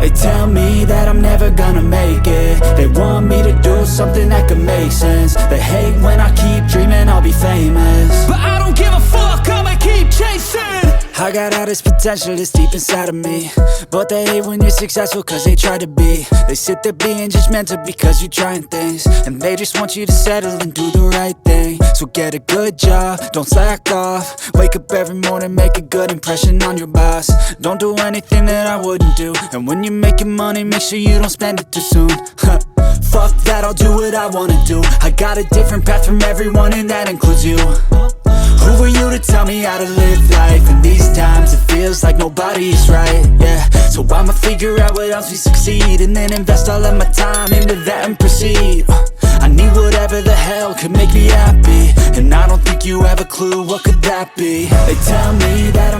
They tell me that I'm never gonna make it. They want me to do something that could make sense. They hate when I keep dreaming I'll be famous, but I don't give a fuck, I'ma keep chasing. I got all this potential that's deep inside of me, but they hate when you're successful cause they try to be. They sit there being judgmental because you're trying things, and they just want you to settle and do the right thing. So get a good job, don't slack off. Wake up every morning, make a good impression on your boss. Don't do anything that I wouldn't do, and when you're making money, make sure you don't spend it too soon. Fuck that, I'll do what I wanna do. I got a different path from everyone, and that includes you. Who are you to tell me how to live life? In these times it feels like nobody's right, yeah. So I'ma figure out what else we succeed, and then invest all of my time into that and proceed. I need whatever the hell could make me happy, and I don't think you have a clue what could that be. They tell me that